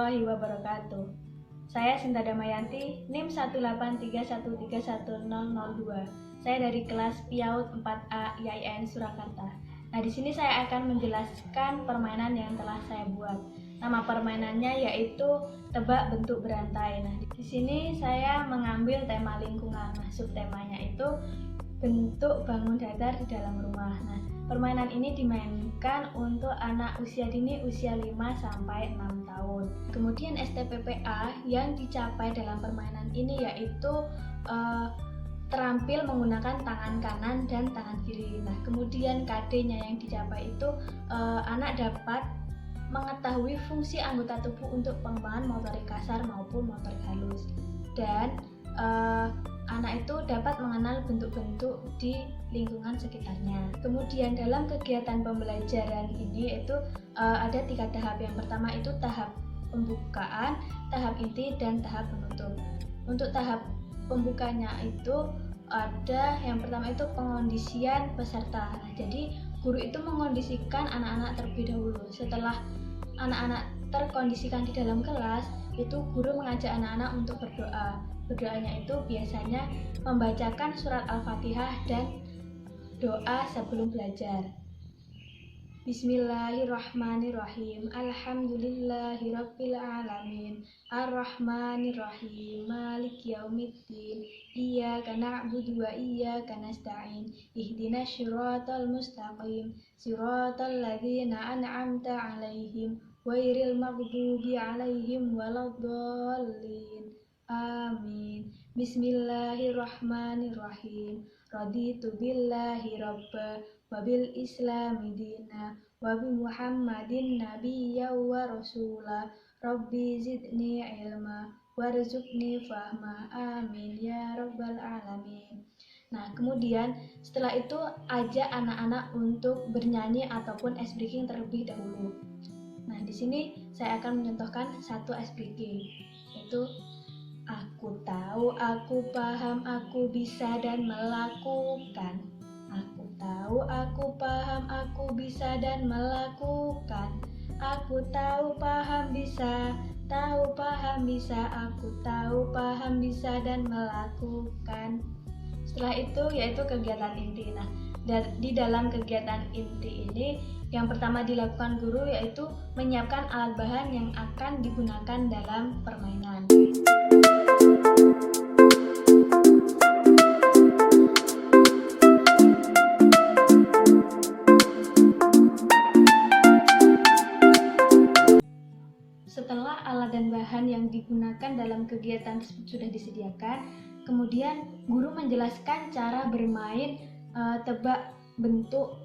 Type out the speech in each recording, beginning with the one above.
warahmatullahi wabarakatuh. Saya Sinta Damayanti, NIM 18313131002. Saya dari kelas PIAUD 4A IAIN Surakarta. Nah, di sini saya akan menjelaskan permainan yang telah saya buat. Nama permainannya yaitu tebak bentuk berantai. Nah, di sini saya mengambil tema lingkungan. Nah, subtemanya itu bentuk bangun datar di dalam rumah. Nah, permainan ini dimainkan untuk anak usia dini usia 5 sampai 6 tahun. Kemudian STPPA yang dicapai dalam permainan ini yaitu terampil menggunakan tangan kanan dan tangan kiri. Nah, kemudian KD-nya yang dicapai itu anak dapat mengetahui fungsi anggota tubuh untuk pengembangan motorik kasar maupun motorik halus, dan anak itu dapat mengenal bentuk-bentuk di lingkungan sekitarnya. Kemudian dalam kegiatan pembelajaran ini itu ada 3 tahap. Yang pertama itu tahap pembukaan, tahap inti, dan tahap penutup. Untuk tahap pembukanya itu ada yang pertama itu pengondisian peserta. Nah, jadi guru itu mengondisikan anak-anak terlebih dahulu. Setelah anak-anak terkondisikan di dalam kelas, itu guru mengajak anak-anak untuk berdoa. Berdoanya itu biasanya membacakan surat Al-Fatihah dan doa sebelum belajar. Bismillahirrahmanirrahim. Alhamdulillahirabbil alamin. Arrahmanirrahim. Maliki yaumiddin. Iyyaka na'budu wa iyyaka nasta'in. Ihdinas siratal mustaqim. Siratal ladzina an'amta 'alaihim ghairil maghdubi 'alaihim waladdallin. Amin. Bismillahirrahmanirrahim. Raditu billahi rabba wa bil islami dina wa bi Muhammadin nabiyya wa rasula. Rabbi zidni ilma warzuqni fahma. Amin ya rabbal alamin. Nah, kemudian setelah itu ajak anak-anak untuk bernyanyi ataupun ice breaking terlebih dahulu. Nah, di sini saya akan mencontohkan satu ice breaking, yaitu aku tahu, aku paham, aku bisa dan melakukan. Aku tahu, aku paham, aku bisa dan melakukan. Aku tahu, paham, bisa. Tahu, paham, bisa. Aku tahu, paham, bisa dan melakukan. Setelah itu yaitu kegiatan inti. Nah, di dalam kegiatan inti ini yang pertama dilakukan guru yaitu menyiapkan alat bahan yang akan digunakan dalam permainan. Setelah alat dan bahan yang digunakan dalam kegiatan tersebut sudah disediakan, kemudian guru menjelaskan cara bermain tebak bentuk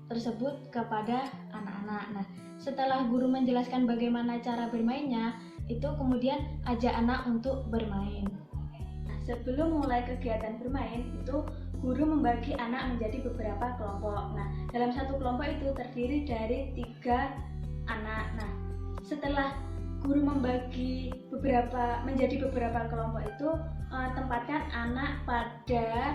tersebut kepada anak-anak. Nah, setelah guru menjelaskan bagaimana cara bermainnya, itu kemudian ajak anak untuk bermain. Nah, sebelum mulai kegiatan bermain, itu guru membagi anak menjadi beberapa kelompok. Nah, dalam satu kelompok itu terdiri dari 3 anak. Nah, setelah guru membagi menjadi beberapa kelompok itu, tempatkan anak pada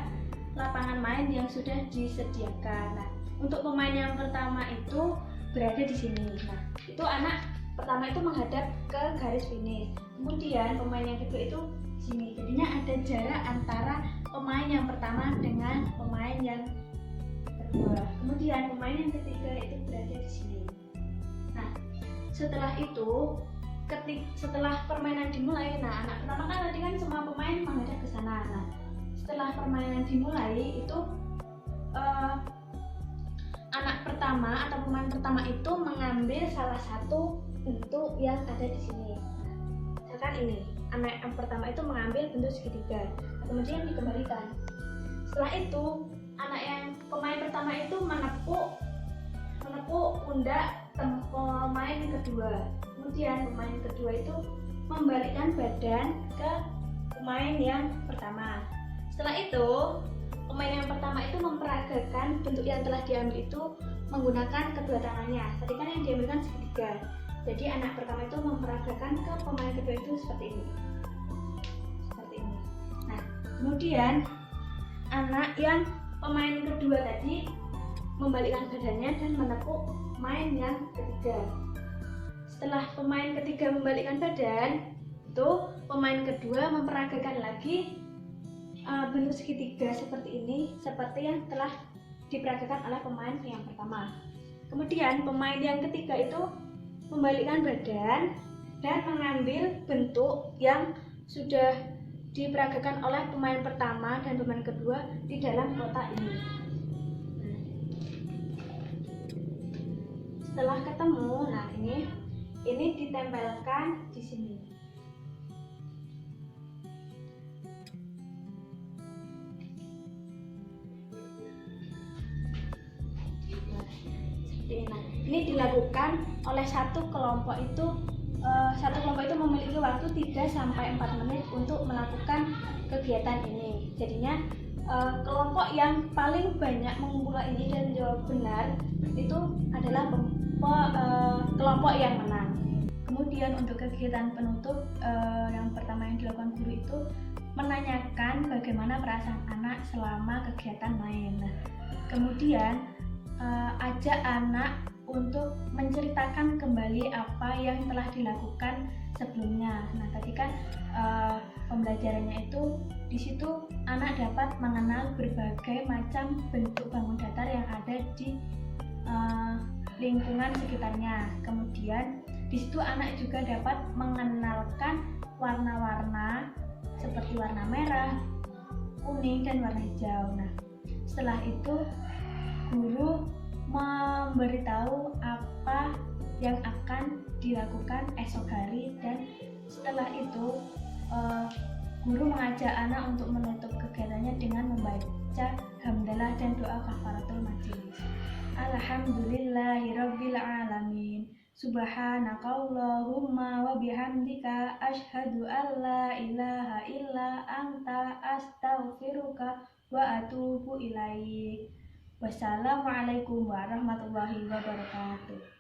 lapangan main yang sudah disediakan. Nah, untuk pemain yang pertama itu berada di sini. Nah, itu anak pertama itu menghadap ke garis finish. Kemudian pemain yang kedua itu di sini. Jadinya ada jarak antara pemain yang pertama dengan pemain yang kedua. Kemudian pemain yang ketiga itu berada di sini. Nah, setelah itu setelah permainan dimulai, nah anak pertama kan tadi kan semua pemain menghadap ke sana. Nah, setelah permainan dimulai itu anak pertama atau pemain pertama itu mengambil salah satu bentuk yang ada di sini. Misalkan ini, anak yang pertama itu mengambil bentuk segitiga, kemudian dikembalikan. Setelah itu, pemain pertama itu menepuk pundak pemain kedua. Kemudian pemain kedua itu membalikkan badan ke pemain yang pertama. Setelah itu, pemain yang pertama itu memperagakan bentuk yang telah diambil itu menggunakan kedua tangannya. Tadi kan yang diambilkan segitiga. Jadi anak pertama itu memperagakan ke pemain kedua itu seperti ini. Nah, kemudian anak yang pemain kedua tadi membalikkan badannya dan menepuk pemain yang ketiga. setelah pemain ketiga membalikkan badan, itu pemain kedua memperagakan lagi bentuk segitiga seperti ini, seperti yang telah diperagakan oleh pemain yang pertama. Kemudian pemain yang ketiga itu membalikkan badan dan mengambil bentuk yang sudah diperagakan oleh pemain pertama dan pemain kedua di dalam kotak ini. Setelah ketemu, nah ini ditempelkan di sini. Nah, ini dilakukan oleh satu kelompok itu memiliki waktu 3-4 menit untuk melakukan kegiatan ini. Jadinya kelompok yang paling banyak mengumpulkan ini dan jawab benar itu adalah kelompok yang menang. Kemudian untuk kegiatan penutup yang pertama yang dilakukan guru itu menanyakan bagaimana perasaan anak selama kegiatan main. Nah, kemudian ajak anak untuk menceritakan kembali apa yang telah dilakukan sebelumnya. Nah, ketika pembelajarannya itu di situ anak dapat mengenal berbagai macam bentuk bangun datar yang ada di lingkungan sekitarnya. Kemudian di situ anak juga dapat mengenalkan warna-warna seperti warna merah, kuning, dan warna hijau. Nah, setelah itu guru memberitahu apa yang akan dilakukan esok hari, dan setelah itu guru mengajak anak untuk menutup kegiatannya dengan membaca hamdalah dan doa kafaratul majelis. Alhamdulillahirabbil alamin. Subhanakallahumma wa bihamdika asyhadu an la ilaha illa anta astaghfiruka wa atubu ilaik. Wassalamualaikum warahmatullahi wabarakatuh.